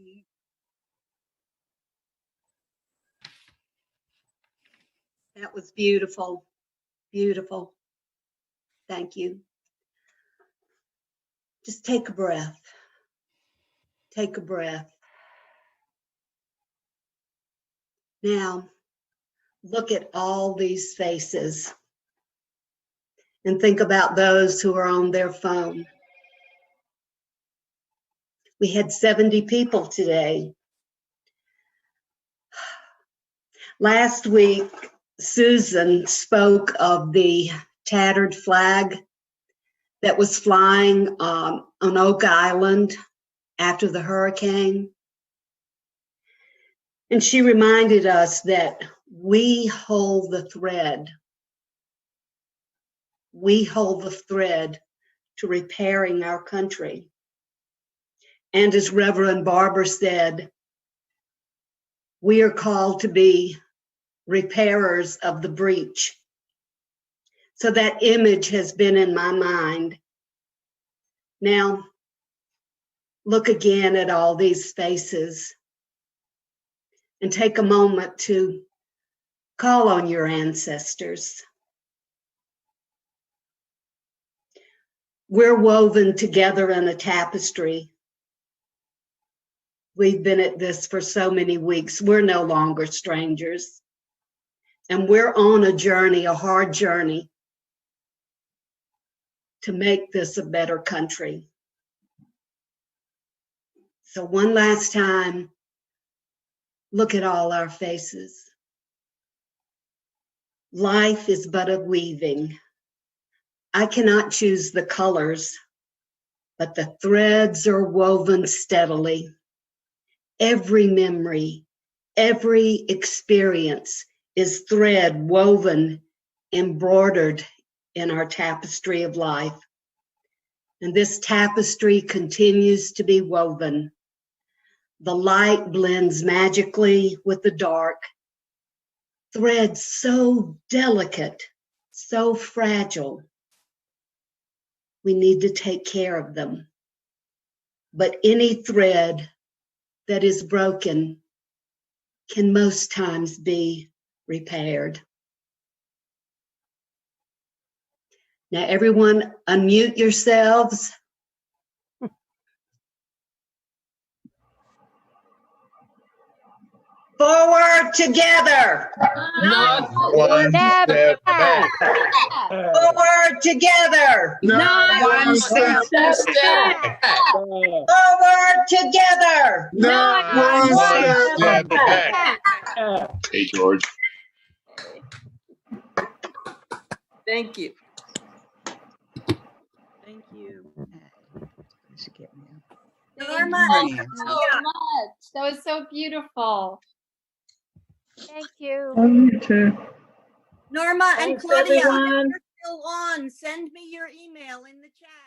That was beautiful, beautiful. Thank you. Just take a breath. Take a breath. Now, look at all these faces and think about those who are on their phone. We had 70 people today. Last week, Susan spoke of the tattered flag that was flying on Oak Island after the hurricane. And she reminded us that we hold the thread. We hold the thread to repairing our country. And as Reverend Barber said, we are called to be repairers of the breach. So that image has been in my mind. Now, look again at all these faces and take a moment to call on your ancestors. We're woven together in a tapestry. We've been at this for so many weeks. We're no longer strangers. And we're on a journey, a hard journey, to make this a better country. So one last time, look at all our faces. Life is but a weaving. I cannot choose the colors, but the threads are woven steadily. Every memory, every experience is thread woven, embroidered in our tapestry of life. And this tapestry continues to be woven. The light blends magically with the dark. Threads so delicate, so fragile. We need to take care of them. But any thread that is broken can most times be repaired. Now, everyone, unmute yourselves. Forward together. Not one step back. Forward together. Not one step back. Forward together. Not one step back. Hey, George. Thank you. Thank you. Norma, thank you so much. That was so beautiful. Thank you. You too. Norma and Thanks, Claudia, if everyone. you're still on, send me your email in the chat.